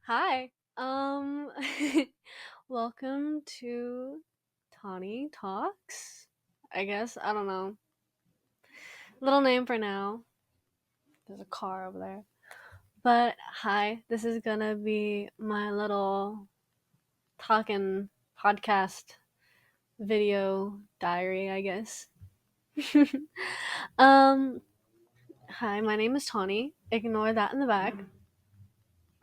Hi. Welcome to Tawni Talks. I guess I don't know. Little name for now. There's a car over there. But hi, this is gonna be my little talking podcast video diary, I guess. um, Hi, my name is Tawny. Ignore that in the back.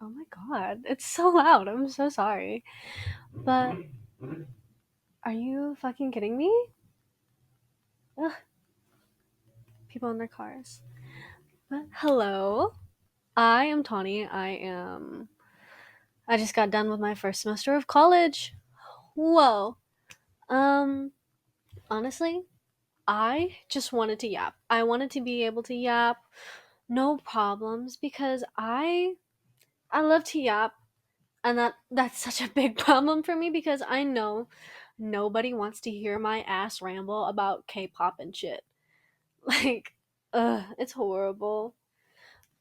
Oh my god, it's so loud. I'm so sorry. But are you fucking kidding me? Ugh, people in their cars. But hello, I am Tawny. I just got done with my first semester of college. Whoa. Um, Honestly, I just wanted to yap. I wanted to be able to yap, no problems, because I love to yap, and that's such a big problem for me because I know nobody wants to hear my ass ramble about K-pop and shit. Like, it's horrible.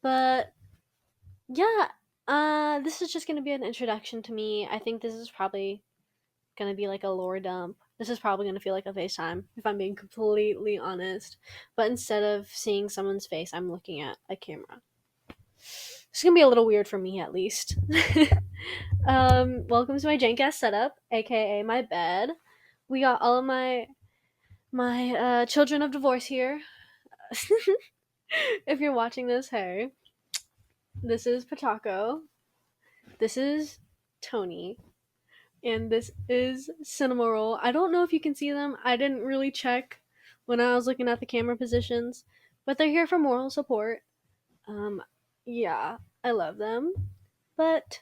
But yeah, this is just gonna be an introduction to me. I think this is probably gonna be like a lore dump. This is probably gonna feel like a FaceTime, if I'm being completely honest. But instead of seeing someone's face, I'm looking at a camera. It's gonna be a little weird for me, at least. Welcome to my jank ass setup, aka my bed. We got all of my children of divorce here. If you're watching this, hey, this is Patako. This is Tony. And this is cinema roll. I don't know if you can see them. I didn't really check when I was looking at the camera positions, but they're here for moral support. Um, yeah, I love them. But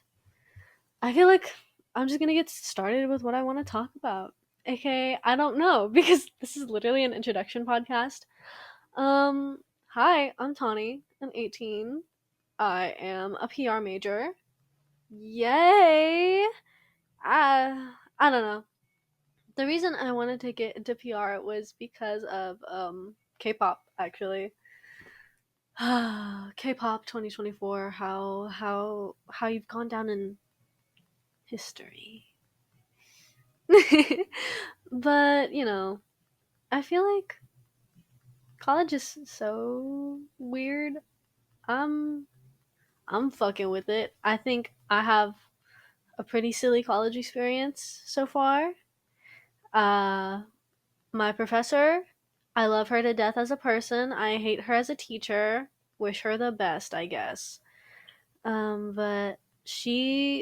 I feel like I'm just gonna get started with what I want to talk about. Okay, I don't know because this is literally an introduction podcast. Hi, I'm Tawny. I'm 18. I am a PR major. Yay! I don't know. The reason I wanted to get into PR was because of K-pop actually. K-pop 2024, how you've gone down in history. But, I feel like college is so weird. I'm I'm fucking with it. I think I have a pretty silly college experience so far. Uh My professor, I love her to death as a person. I hate her as a teacher. Wish her the best, I guess. But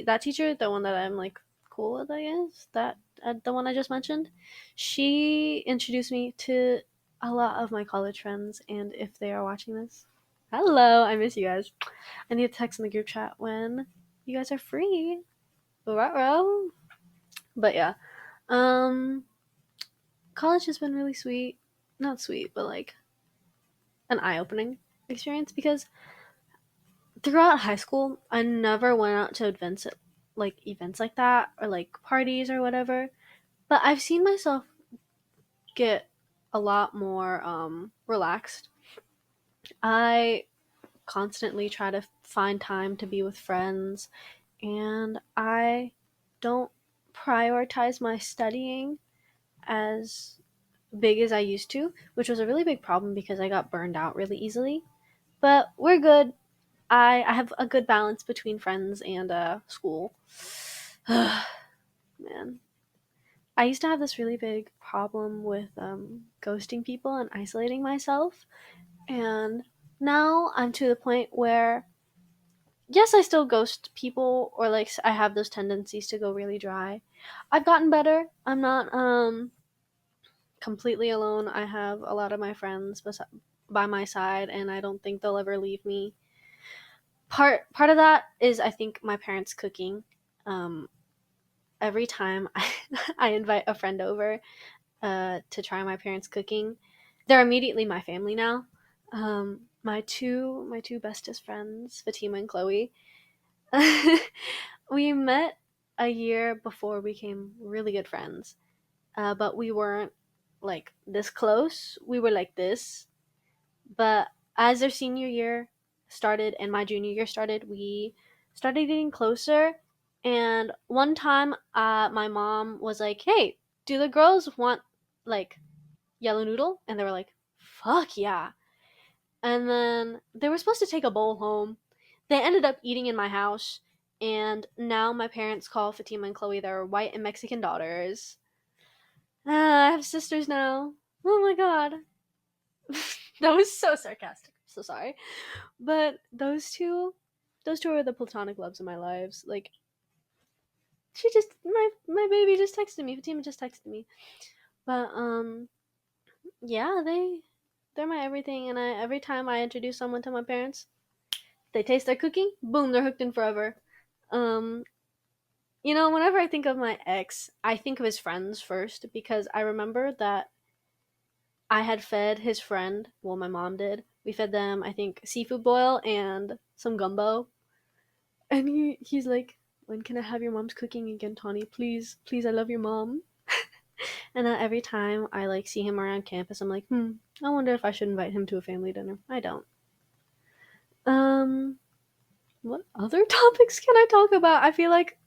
that teacher, the one that I'm like cool with, I guess, the one I just mentioned, she introduced me to a lot of my college friends. And if they are watching this, hello, I miss you guys. I need to text in the group chat when you guys are free. Ruh-roh. But yeah, um, college has been really sweet. Not sweet, but like an eye opening experience because throughout high school, I never went out to events like that or like parties or whatever. But I've seen myself get a lot more relaxed. I constantly try to find time to be with friends, and I don't prioritize my studying as big as I used to, which was a really big problem because I got burned out really easily. But we're good. I have a good balance between friends and school. Man, I used to have this really big problem with ghosting people and isolating myself, and now I'm to the point where yes, I still ghost people or like I have those tendencies to go really dry. I've gotten better. I'm not completely alone. I have a lot of my friends by my side, and I don't think they'll ever leave me. Part of that is I think my parents cooking. Um, every time I invite a friend over to try my parents cooking, they're immediately my family now. My two bestest friends, Fatima and Chloe, we met a year before we became really good friends, but we weren't like this close. We were like this, but as their senior year started and my junior year started, we started getting closer. And one time, my mom was like, "Hey, do the girls want like yellow noodle?" And they were like, "Fuck yeah!" And then they were supposed to take a bowl home. They ended up eating in my house, and now my parents call Fatima and Chloe their white and Mexican daughters. I have sisters now. Oh my god. That was so sarcastic. So sorry. But those two are the platonic loves of my lives. Like, she just my baby just texted me. Fatima just texted me. But yeah, they're my everything, and every time I introduce someone to my parents, they taste their cooking, boom, they're hooked in forever. Um whenever I think of my ex, I think of his friends first because I remember that I had fed his friend, well, my mom did. We fed them, I think, seafood boil and some gumbo. And he's like, "When can I have your mom's cooking again, Tawni? Please, please, I love your mom." And every time I like see him around campus, I'm like, I wonder if I should invite him to a family dinner. I don't. Um, what other topics can I talk about? I feel like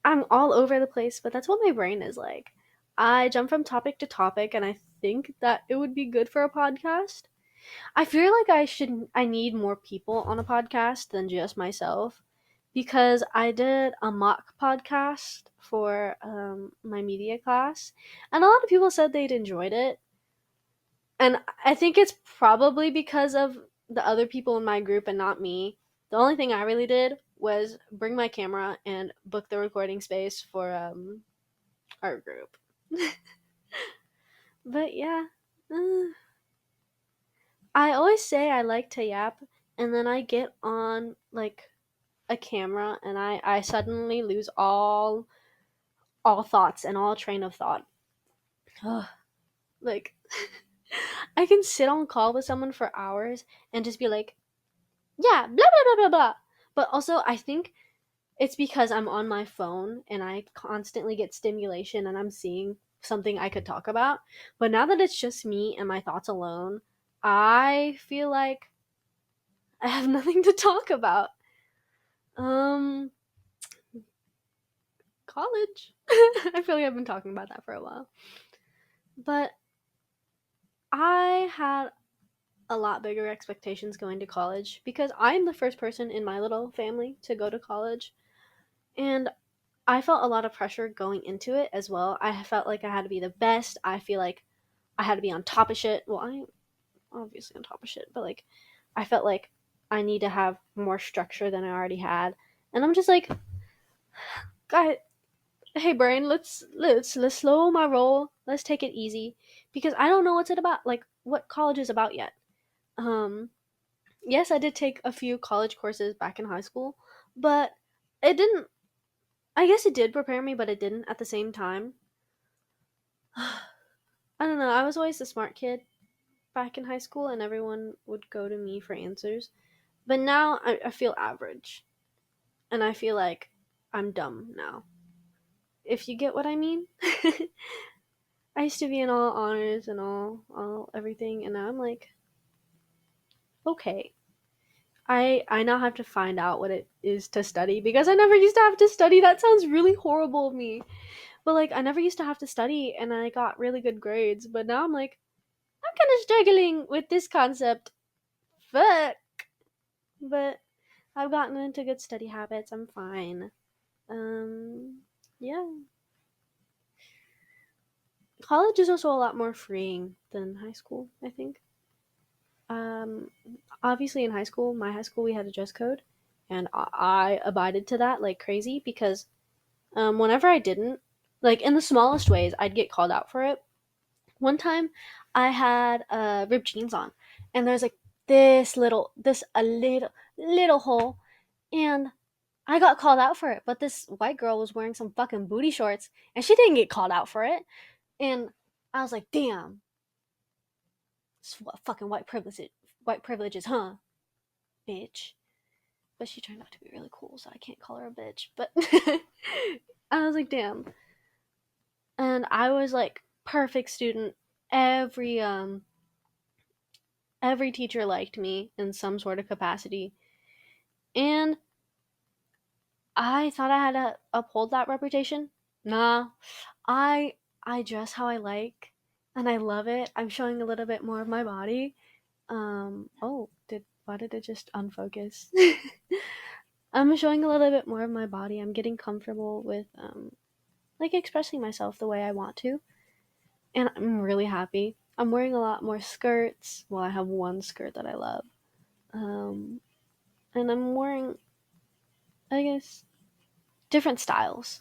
I'm all over the place, but that's what my brain is like. I jump from topic to topic, and I think that it would be good for a podcast. I feel like I need more people on a podcast than just myself because I did a mock podcast for my media class, and a lot of people said they'd enjoyed it. And I think it's probably because of the other people in my group and not me. The only thing I really did was bring my camera and book the recording space for our group. But yeah, uh, I always say I like to yap, and then I get on like a camera, and I suddenly lose all thoughts and all train of thought. Ugh, like I can sit on call with someone for hours and just be like, yeah, blah blah blah blah blah. But also, I think it's because I'm on my phone and I constantly get stimulation and I'm seeing something I could talk about. But now that it's just me and my thoughts alone, I feel like I have nothing to talk about. Um, College. I feel like I've been talking about that for a while. But I had a lot bigger expectations going to college because I'm the first person in my little family to go to college. And I felt a lot of pressure going into it as well. I felt like I had to be the best. I feel like I had to be on top of shit. Well, I'm obviously on top of shit, but like I felt like I need to have more structure than I already had. And I'm just like, guys, hey brain, let's slow my roll. Let's take it easy because I don't know what's it about, like what college is about yet. Um yes, I did take a few college courses back in high school, but it didn't, I guess it did prepare me, but it didn't at the same time. I don't know. I was always the smart kid back in high school, and everyone would go to me for answers. But now I feel average, and I feel like I'm dumb now. If you get what I mean. I used to be in all honors and all everything, and now I'm like, okay. I now have to find out what it is to study because I never used to have to study. That sounds really horrible of me. But like I never used to have to study and I got really good grades, but now I'm like I'm kind of struggling with this concept. Fuck. But I've gotten into good study habits. I'm fine. Yeah. College is also a lot more freeing than high school, I think. Um Obviously in high school, my high school we had a dress code and I abided to that like crazy because whenever I didn't, like in the smallest ways, I'd get called out for it. One time, I had ripped jeans on, and there's like this a little hole, and I got called out for it. But this white girl was wearing some fucking booty shorts, and she didn't get called out for it. And I was like, damn, it's what fucking white privileges, huh, bitch. But she turned out to be really cool, so I can't call her a bitch. But I was like, damn. And I was like perfect student. Every um every teacher liked me in some sort of capacity. And I thought I had to uphold that reputation. Nah, I I dress how I like, and I love it. I'm showing a little bit more of my body. Oh, did why did it just unfocus? I'm showing a little bit more of my body. I'm getting comfortable with like expressing myself the way I want to, and I'm really happy. I'm wearing a lot more skirts. Well, I have one skirt that I love. Um, and I'm wearing, I guess, different styles.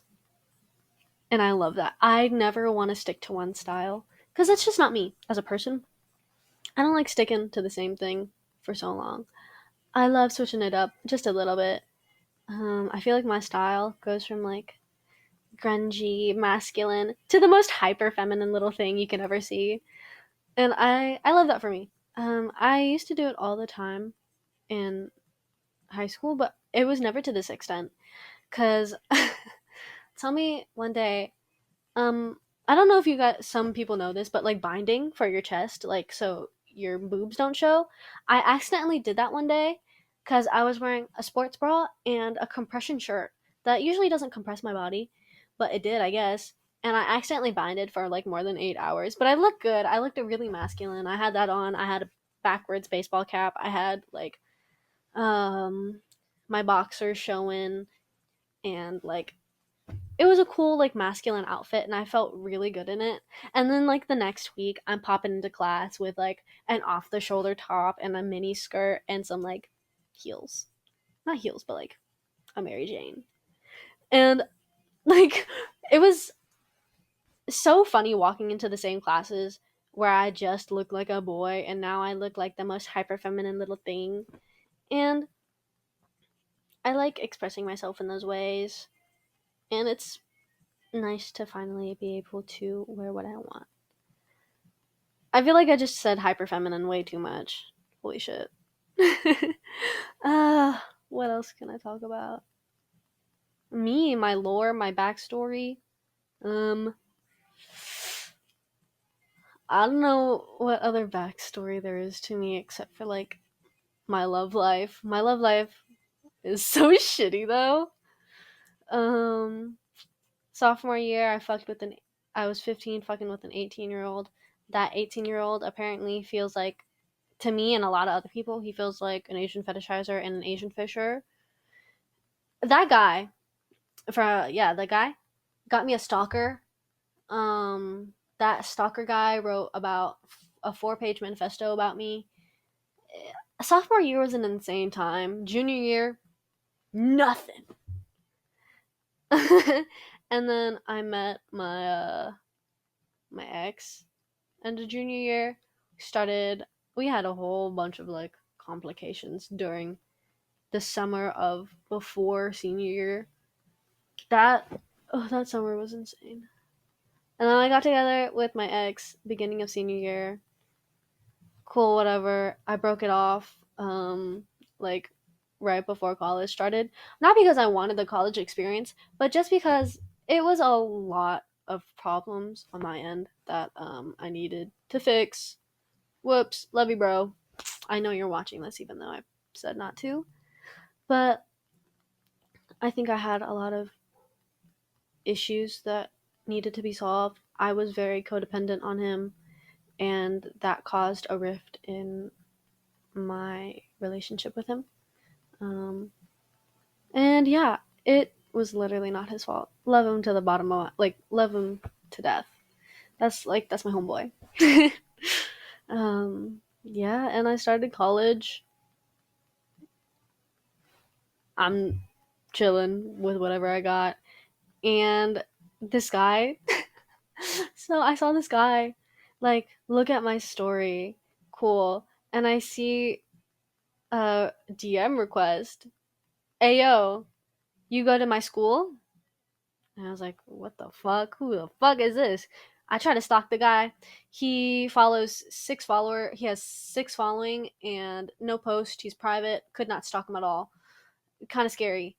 And I love that. I never want to stick to one style because that's just not me as a person. I don't like sticking to the same thing for so long. I love switching it up just a little bit. I feel like my style goes from like grungy, masculine to the most hyper feminine little thing you can ever see. And I love that for me. I used to do it all the time in high school, but it was never to this extent. Cause tell me one day, I don't know if you got some people know this, but like binding for your chest, like so your boobs don't show. I accidentally did that one day because I was wearing a sports bra and a compression shirt that usually doesn't compress my body, but it did, I guess. And I accidentally binded for like more than 8 hours, but I looked good. I looked really masculine. I had that on. I had a backwards baseball cap. I had like um my boxers showing, and like it was a cool like masculine outfit, and I felt really good in it. And then like the next week I'm popping into class with like an off the shoulder top and a mini skirt and some like heels. Not heels, but like a Mary Jane. And like it was so funny walking into the same classes where I just looked like a boy and now I look like the most hyper feminine little thing. And I like expressing myself in those ways. And it's nice to finally be able to wear what I want. I feel like I just said hyper feminine way too much. Holy shit. uh, what else can I talk about? Me, my lore, my backstory. Um, I don't know what other backstory there is to me except for like my love life. My love life is so shitty though. Um, sophomore year, I was 15 fucking with an 18-year-old. That 18-year-old apparently feels like, to me and a lot of other people, he feels like an Asian fetishizer and an Asian fisher. That guy, the guy got me a stalker. That stalker guy wrote about a 4-page manifesto about me. Sophomore year was an insane time. Junior year, nothing. And then I met my ex end of junior year. We had a whole bunch of like complications during the summer of before senior year. That summer was insane. And then I got together with my ex beginning of senior year. Cool, whatever. I broke it off like right before college started. Not because I wanted the college experience, but just because it was a lot of problems on my end that I needed to fix. Whoops, love you, bro. I know you're watching this even though I said not to. But I think I had a lot of issues that needed to be solved. I was very codependent on him, and that caused a rift in my relationship with him. Um, and yeah, it was literally not his fault. Love him to the bottom of like love him to death. That's my homeboy. Yeah, and I started college. I'm chilling with whatever I got, and this guy. So I saw this guy, like, look at my story, cool, and I see a DM request. Ayo, you go to my school? And I was like, what the fuck? Who the fuck is this? I try to stalk the guy. He has 6 following and no post. He's private. Could not stalk him at all. Kind of scary.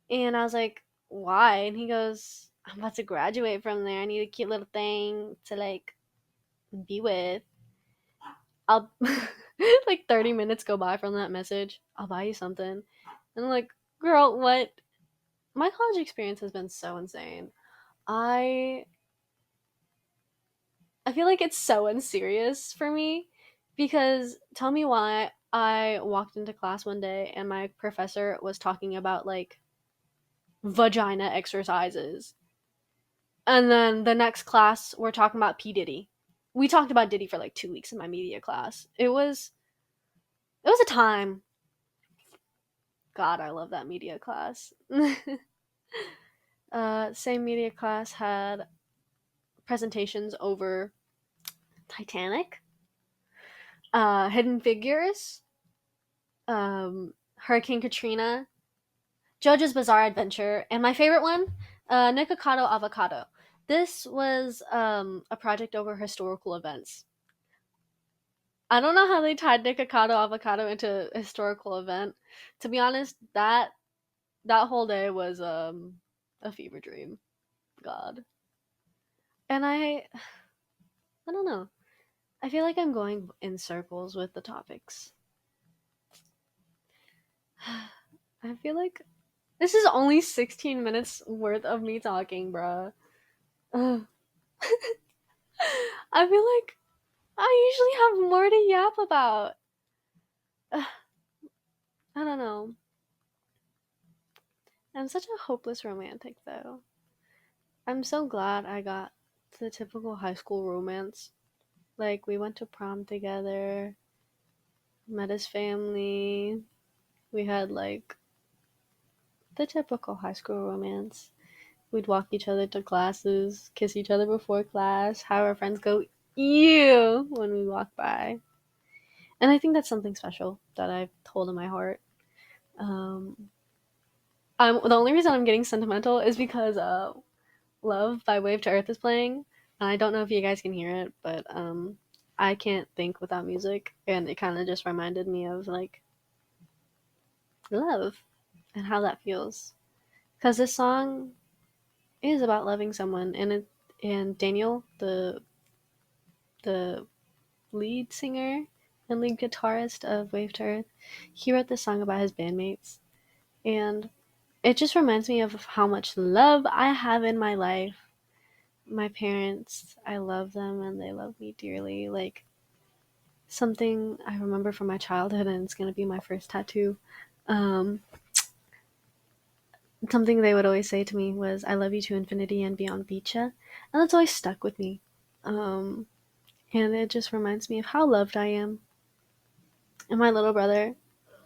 And I was like, why? And he goes, I'm about to graduate from there. I need a cute little thing to like be with. I'll like 30 minutes go by from that message. I'll buy you something. And I'm like, girl, what? my college experience has been so insane. I I feel like it's so unserious for me because tell me why I walked into class one day and my professor was talking about like vagina exercises. And then the next class we're talking about P Diddy. We talked about Diddy for like 2 weeks in my media class. It was a time. God, I love that media class. Same media class had presentations over Titanic, Hidden Figures, Hurricane Katrina, JoJo's Bizarre Adventure, and my favorite one, Nikocado Avocado. This was a project over historical events. I don't know how they tied Nikocado Avocado into a historical event. To be honest, that whole day was a fever dream. God. And I don't know. I feel like I'm going in circles with the topics. I feel like this is only 16 minutes worth of me talking, bruh. Ugh. I feel like I usually have more to yap about. Ugh, I don't know. I'm such a hopeless romantic, though. I'm so glad I got the typical high school romance. Like, we went to prom together, met his family. We had, like, the typical high school romance. We'd walk each other to classes, kiss each other before class, have our friends go, ew, when we walk by. And I think that's something special that I've told in my heart. Um, the only reason I'm getting sentimental is because Love by Wave to Earth is playing. I don't know if you guys can hear it, but I can't think without music, and it kind of just reminded me of like love and how that feels. Because this song is about loving someone, and Daniel, the lead singer and lead guitarist of Wave to Earth, he wrote this song about his bandmates, and it just reminds me of how much love I have in my life. My parents, I love them and they love me dearly. Like something I remember from my childhood, and it's gonna be my first tattoo. Um, Something they would always say to me was, "I love you to infinity and beyond, Beecha," and that's always stuck with me. Um, and it just reminds me of how loved I am. And my little brother,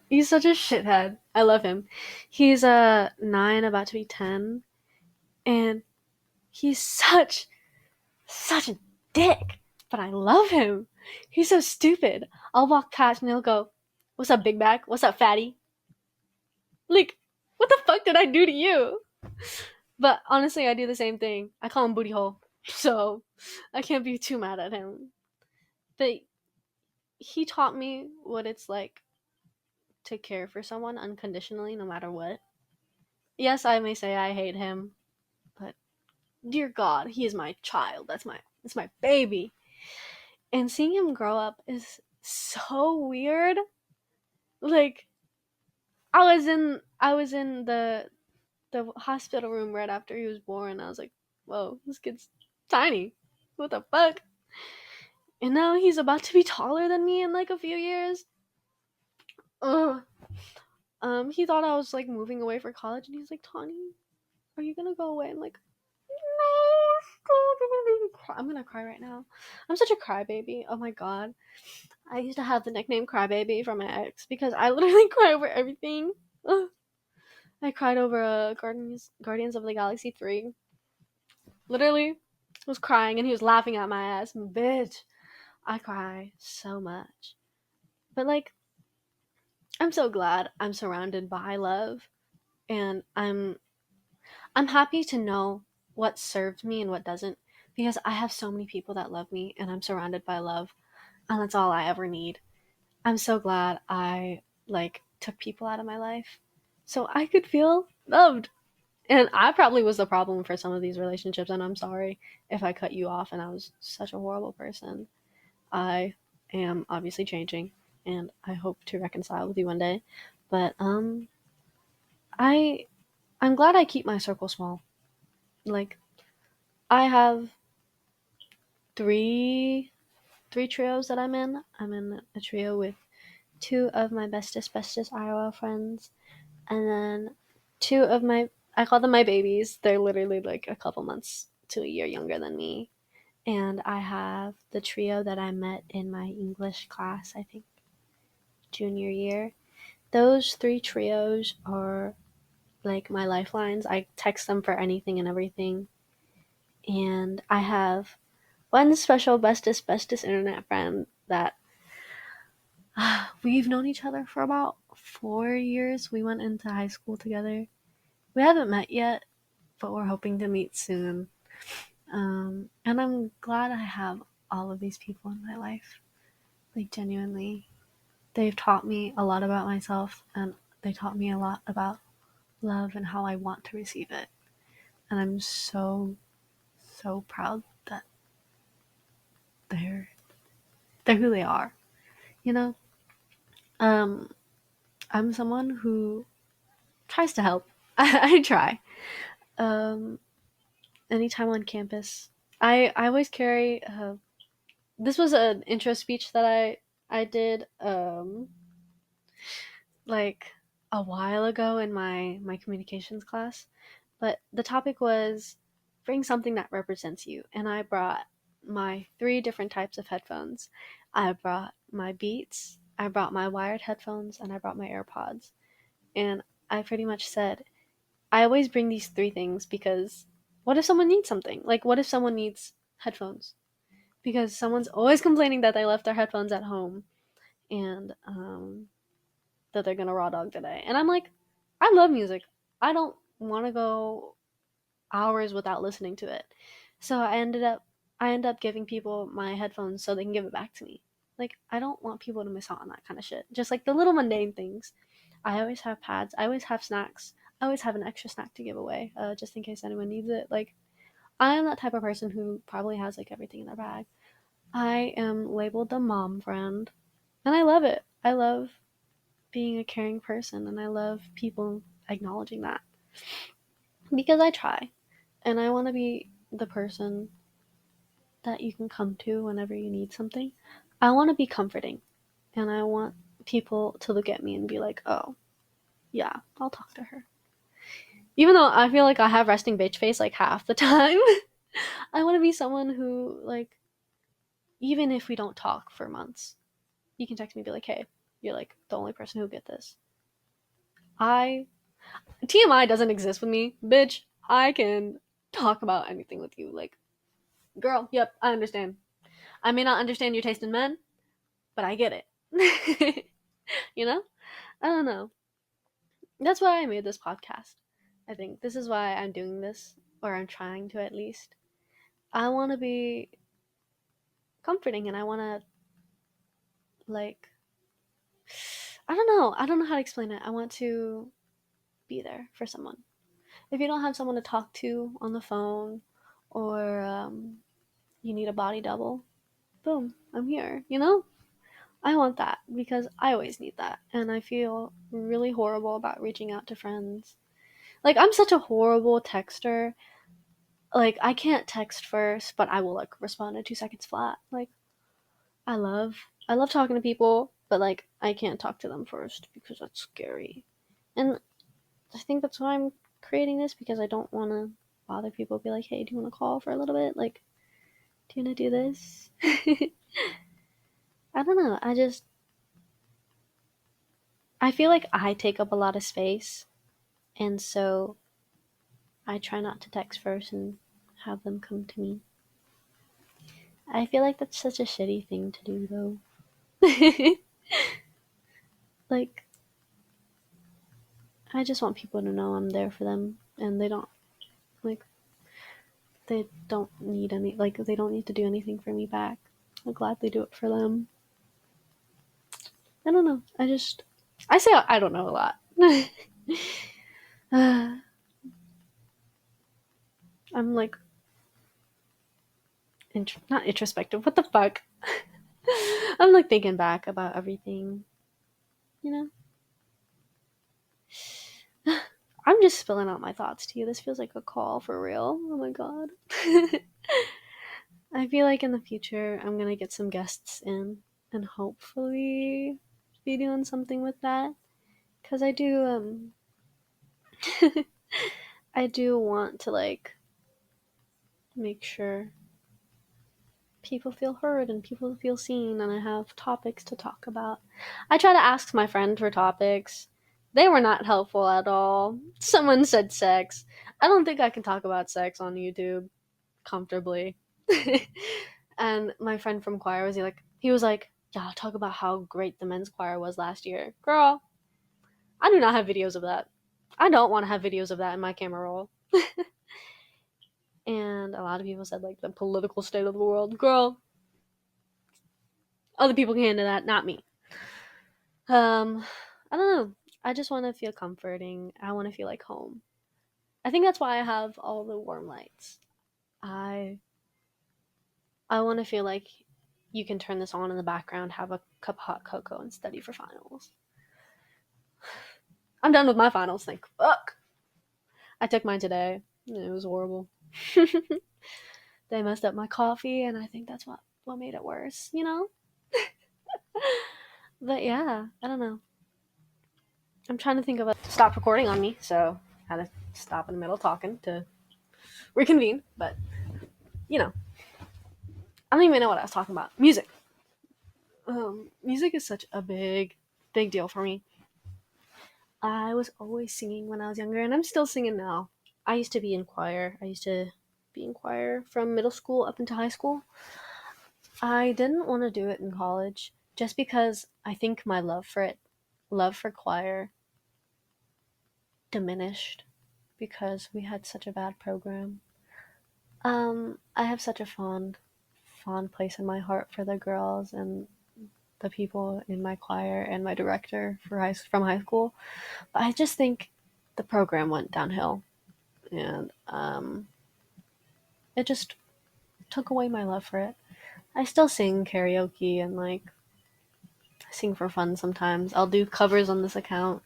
he's such a shithead. I love him. He's 9, about to be 10, and he's such a dick, but I love him. He's so stupid. I'll walk past and he'll go, "What's up, big back? What's up, fatty?" Like, what the fuck did I do to you? But honestly, I do the same thing. I call him booty hole. So I can't be too mad at him. But he taught me what it's like to care for someone unconditionally, no matter what. Yes, I may say I hate him, but dear God, he is my child. That's my baby. And seeing him grow up is so weird. Like I was in the hospital room right after he was born. I was like, whoa, this kid's tiny. What the fuck? And now he's about to be taller than me in like a few years. Ugh. He thought I was like moving away for college, and he's like, Tawni, are you gonna go away? I'm like, no, stop, you're gonna make me cry. I'm gonna cry right now. I'm such a crybaby. Oh my god. I used to have the nickname Crybaby from my ex because I literally cry over everything. Ugh. I cried over Guardians of the Galaxy 3. Literally was crying and he was laughing at my ass. Bitch, I cry so much. But like, I'm so glad I'm surrounded by love, and I'm happy to know what serves me and what doesn't, because I have so many people that love me and I'm surrounded by love, and that's all I ever need. I'm so glad I like took people out of my life so I could feel loved. And I probably was the problem for some of these relationships, and I'm sorry if I cut you off and I was such a horrible person. I am obviously changing, and I hope to reconcile with you one day. But I I'm glad I keep my circle small. Like, I have three trios that I'm in. I'm in a trio with two of my bestest IRL friends, and then two of my, I call them my babies. They're literally like a couple months to a year younger than me. And I have the trio that I met in my English class, I think junior year. Those three trios are like my lifelines. I text them for anything and everything. And I have one special bestest internet friend that we've known each other for about 4 years. We went into high school together. We haven't met yet, but we're hoping to meet soon. And I'm glad I have all of these people in my life. Like, genuinely. They've taught me a lot about myself, and they taught me a lot about love and how I want to receive it. And I'm so proud that they're who they are. You know? Um, I'm someone who tries to help. I try. Um, Anytime on campus, I always carry. This was an intro speech that I did like a while ago in my communications class, but the topic was bring something that represents you, and I brought my three different types of headphones. I brought my Beats, I brought my wired headphones, and I brought my AirPods. And I pretty much said I always bring these three things because what if someone needs something? Like, what if someone needs headphones? Because someone's always complaining that they left their headphones at home, and that they're gonna raw dog today. And I'm like, I love music. I don't want to go hours without listening to it. So I end up giving people my headphones so they can give it back to me. Like, I don't want people to miss out on that kind of shit. Just like the little mundane things. I always have pads. I always have snacks. I always have an extra snack to give away, just in case anyone needs it. Like, I am that type of person who probably has like everything in their bag. I am labeled the mom friend, and I love it. I love being a caring person, and I love people acknowledging that because I try, and I want to be the person that you can come to whenever you need something. I want to be comforting, and I want people to look at me and be like, "Oh, yeah, I'll talk to her." Even though I feel like I have resting bitch face like half the time, I want to be someone who, like, even if we don't talk for months, you can text me and be like, "Hey, you're like the only person who get this." I TMI doesn't exist with me, bitch. I can talk about anything with you. Like, girl, yep, I understand. I may not understand your taste in men, but I get it. You know? I don't know. That's why I made this podcast. I think this is why I'm doing this, or I'm trying to at least. I want to be comforting, and I want to, like, I don't know. I don't know how to explain it. I want to be there for someone. If you don't have someone to talk to on the phone, or you need a body double, boom, I'm here, you know? I want that because I always need that. And I feel really horrible about reaching out to friends. Like, I'm such a horrible texter. Like, I can't text first, but I will, like, respond in 2 seconds flat. Like, I love talking to people, but, like, I can't talk to them first because that's scary. And I think that's why I'm creating this, because I don't want to bother people. Be like, hey, do you want to call for a little bit? Like, do you want to do this? I don't know. I feel like I take up a lot of space, and so I try not to text first and have them come to me. I feel like that's such a shitty thing to do, though. Like, I just want people to know I'm there for them, and like, they don't need they don't need to do anything for me back. I'll gladly do it for them. I don't know. I say I don't know a lot. I'm like, not introspective. What the fuck? I'm like thinking back about everything, you know? I'm I'm just spilling out my thoughts to you. This feels like a call for real. Oh my god. I feel like in the future I'm gonna get some guests in and hopefully be doing something with that. Cause I do I do want to like make sure people feel heard and people feel seen and I have topics to talk about. I try to ask my friend for topics. They were not helpful at all. Someone said sex. I don't think I can talk about sex on YouTube comfortably. And my friend from choir was like, yeah, I'll talk about how great the men's choir was last year. Girl, I do not have videos of that. I don't want to have videos of that in my camera roll. And a lot of people said like the political state of the world. Girl, other people can handle that, not me. I don't know. I just want to feel comforting. I want to feel like home. I think that's why I have all the warm lights. I I want to feel like you can turn this on in the background, have a cup of hot cocoa, and study for finals. I'm done with my finals. Thank fuck. I took mine today. It was horrible. They messed up my coffee, and I think that's what made it worse. You know. But yeah, I don't know. I'm trying to think of a stop recording on me, so I had to stop in the middle talking to reconvene. But you know, I don't even know what I was talking about. Music. Music is such a big deal for me. I was always singing when I was younger, and I'm still singing now. I used to be in choir. I used to be in choir from middle school up into high school. I didn't want to do it in college just because I think my love for choir, diminished because we had such a bad program. I have such a fond place in my heart for the girls and the people in my choir and my director from high school. But I just think the program went downhill, and it just took away my love for it. I still sing karaoke and like sing for fun sometimes. I'll do covers on this account.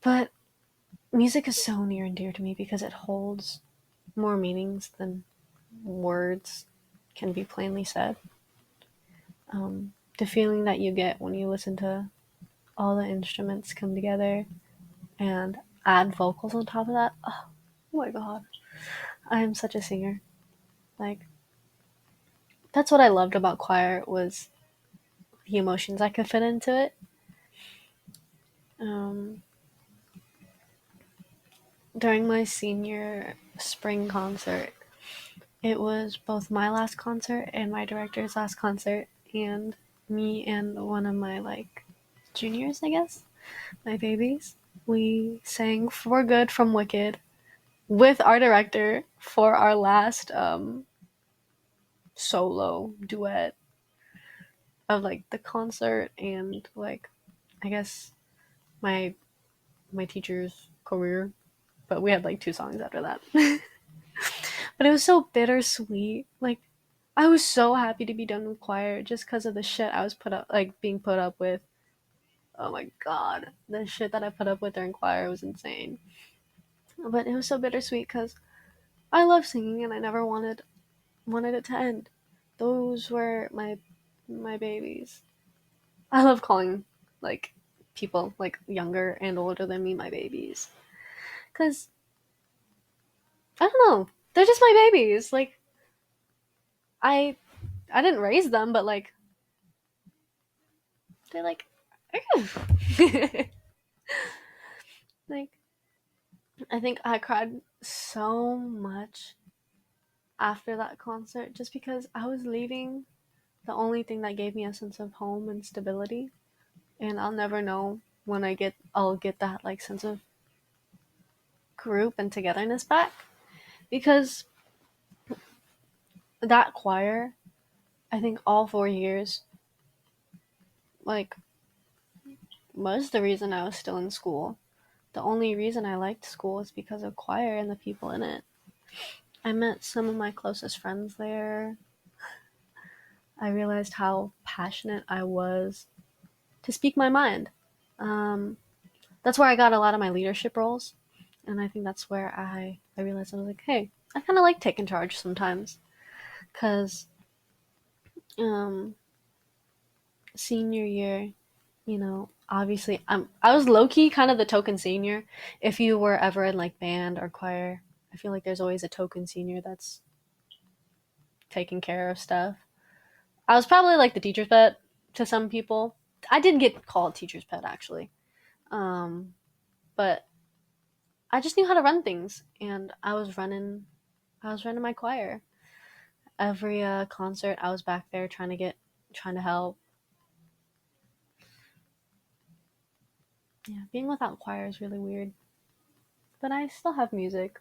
But music is so near and dear to me because it holds more meanings than words can be plainly said. The feeling that you get when you listen to all the instruments come together and add vocals on top of that. Oh my god. I am such a singer. Like, that's what I loved about choir was the emotions I could fit into it. Um, During my senior spring concert, it was both my last concert and my director's last concert, and me and one of my like juniors, I guess, my babies, we sang For Good from Wicked with our director for our last solo duet of like the concert and like I guess my my teacher's career. But we had like two songs after that. But it was so bittersweet. Like I was so happy to be done with choir just because of the shit I was being put up with. Oh my god, the shit that I put up with during choir was insane. But it was so bittersweet because I love singing and I never wanted it to end. Those were my babies. I love calling like people like younger and older than me my babies because I don't know, they're just my babies. Like I I didn't raise them, but like they're like like I think I cried so much after that concert just because I was leaving the only thing that gave me a sense of home and stability, and I'll never know when I'll get that like sense of group and togetherness back because that choir, I think all 4 years, like, was the reason I was still in school. The only reason I liked school is because of choir and the people in it. I met some of my closest friends there. I realized how passionate I was to speak my mind. Um, That's where I got a lot of my leadership roles, and I think that's where I realized I was like, hey, I kind of like taking charge sometimes, because um, senior year, obviously I was low key kind of the token senior. If you were ever in like band or choir, I feel like there's always a token senior that's taking care of stuff. I was probably like the teacher's pet to some people. I did get called teacher's pet actually, but I just knew how to run things, and I was running my choir. Every concert, I was back there trying to help. Yeah, being without choir is really weird, but I still have music.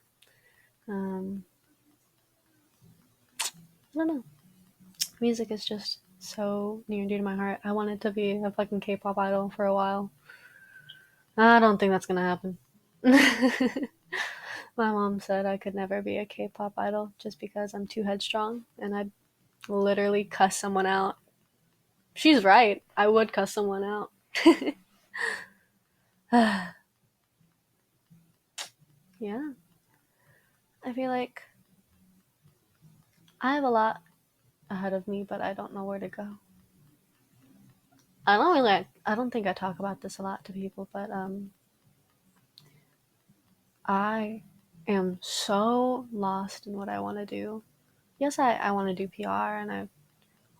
Um, I don't know. Music is just so near and dear to my heart. I wanted to be a fucking K-pop idol for a while. I don't think that's gonna happen. My mom said I could never be a K-pop idol just because I'm too headstrong and I'd literally cuss someone out. She's right. I would cuss someone out. Yeah. I feel like I have a lot ahead of me, but I don't know where to go. I don't think I talk about this a lot to people, but I am so lost in what I want to do. Yes, I want to do PR and I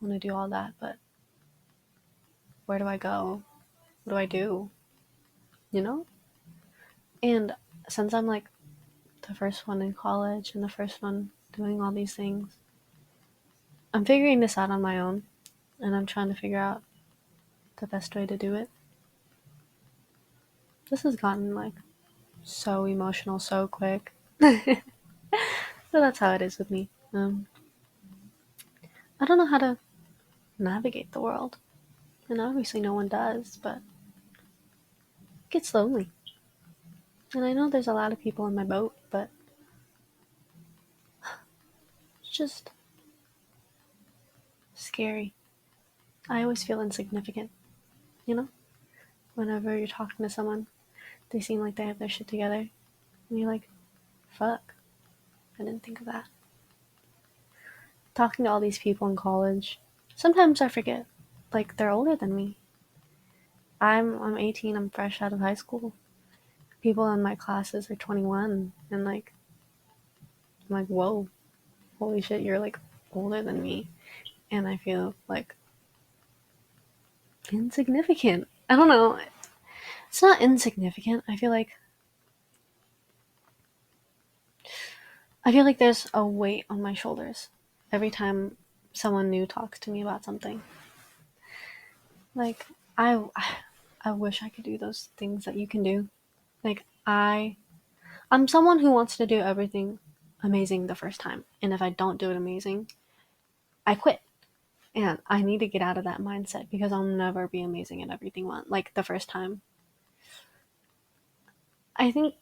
want to do all that, but where do I go? What do I do? You know? And since I'm like the first one in college and the first one doing all these things, I'm figuring this out on my own and I'm trying to figure out the best way to do it. This has gotten like so emotional so quick. So that's how it is with me. I don't know how to navigate the world. And obviously no one does, but it gets lonely. And I know there's a lot of people in my boat, but it's just scary. I always feel insignificant, you know? Whenever you're talking to someone, they seem like they have their shit together. And you're like, fuck, I didn't think of that. Talking to all these people in college, sometimes I forget, like, they're older than me. I'm 18, I'm fresh out of high school. People in my classes are 21, and like, I'm like, whoa, holy shit, you're like older than me. And I feel like insignificant. I don't know. It's not insignificant. I feel like there's a weight on my shoulders every time someone new talks to me about something. Like I I wish I could do those things that you can do. Like I'm someone who wants to do everything amazing the first time. And if I don't do it amazing, I quit. And I need to get out of that mindset because I'll never be amazing at everything like the first time. I think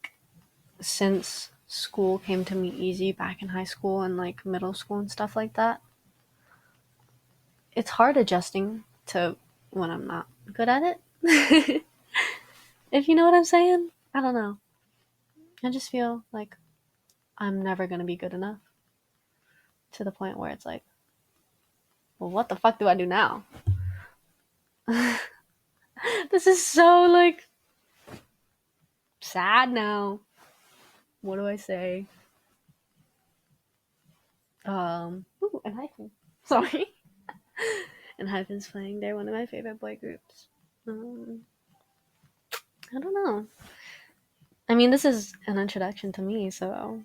since school came to me easy back in high school and like middle school and stuff like that, it's hard adjusting to when I'm not good at it. If you know what I'm saying? I don't know. I just feel like I'm never going to be good enough to the point where it's like, well, what the fuck do I do now? This is so like sad now. What do I say? Ooh, and Hyphen. Sorry. And Hyphen's playing. They're one of my favorite boy groups. Um, I don't know. I mean, this is an introduction to me, so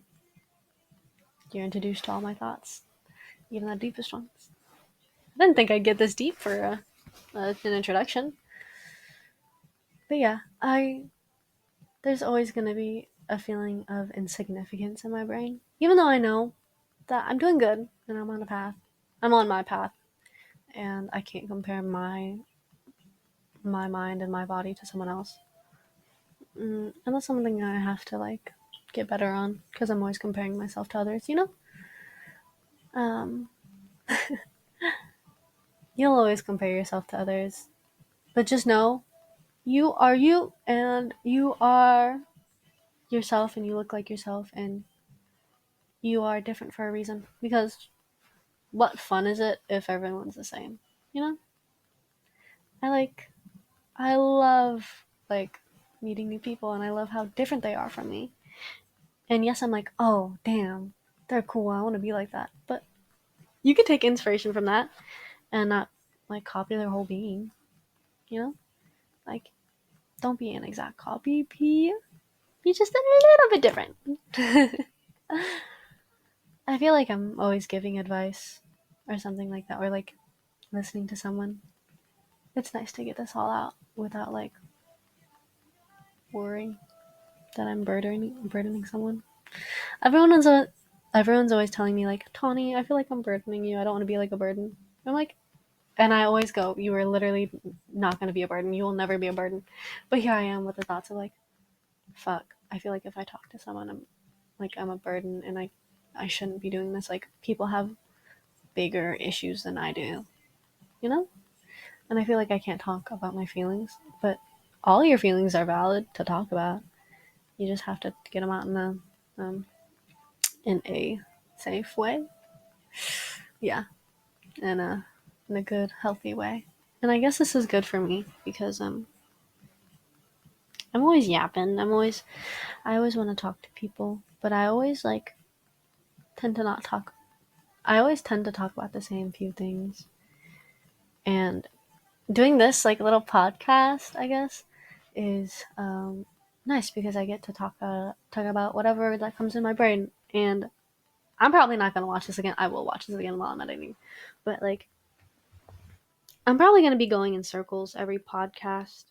you're introduced to all my thoughts, even the deepest ones. I didn't think I'd get this deep for an introduction. But yeah, there's always gonna be a feeling of insignificance in my brain, even though I know that I'm doing good and I'm on a path. I'm on my path, and I can't compare my mind and my body to someone else. And that's something I have to like get better on because I'm always comparing myself to others. Um, you'll always compare yourself to others, but just know you are you, and you are yourself, and you look like yourself, and you are different for a reason. Because what fun is it if everyone's the same? You know? I like, I love, like, meeting new people, and I love how different they are from me. And yes, I'm like, oh, damn, they're cool. I want to be like that. But you could take inspiration from that and not, like, copy their whole being. You know? Like, don't be an exact copy. Be just a little bit different. I feel like I'm always giving advice or something like that, or like listening to someone. It's nice to get this all out without like worrying that I'm burdening someone. Everyone's a, everyone's always telling me like, Tawni, I feel like I'm burdening you. I don't want to be like a burden. I'm like, and I always go, you are literally not going to be a burden. You will never be a burden. But here I am with the thoughts of like, fuck. I feel like if I talk to someone, I'm a burden, and I shouldn't be doing this. Like, people have bigger issues than I do, you know? And I feel like I can't talk about my feelings, but all your feelings are valid to talk about. You just have to get them out um, in a safe way. Yeah, in a good, healthy way. And I guess this is good for me because I'm always yapping. I always want to talk to people, but I always like tend to not talk. I always tend to talk about the same few things. And doing this like little podcast, I guess, is nice because I get to talk about whatever that comes in my brain. And I'm probably not gonna watch this again. I will watch this again while I'm editing, but like I'm probably gonna be going in circles every podcast.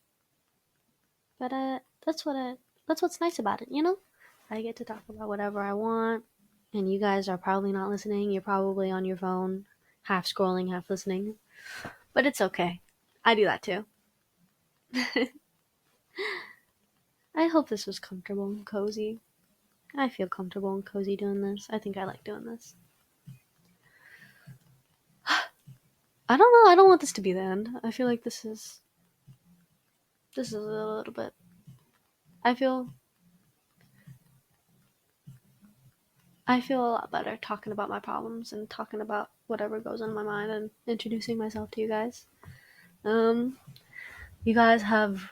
But that's what's nice about it, you know. I get to talk about whatever I want, and you guys are probably not listening. You're probably on your phone, half scrolling, half listening. But it's okay. I do that too. I hope this was comfortable and cozy. I feel comfortable and cozy doing this. I think I like doing this. I don't know. I don't want this to be the end. I feel like this is a little bit. I feel I feel a lot better talking about my problems and talking about whatever goes on in my mind and introducing myself to you guys. Um, you guys have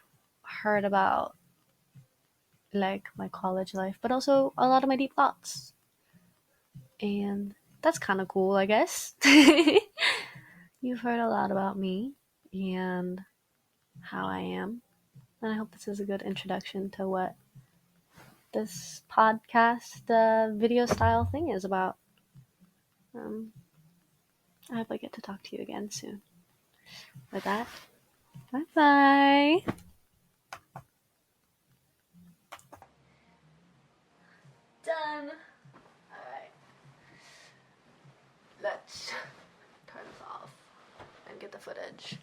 heard about like my college life, but also a lot of my deep thoughts, and that's kind of cool, I guess. You've heard a lot about me and how I am, and I hope this is a good introduction to what this podcast video style thing is about. Um, I hope I get to talk to you again soon. With that, bye bye. Done. Alright, let's turn this off and get the footage.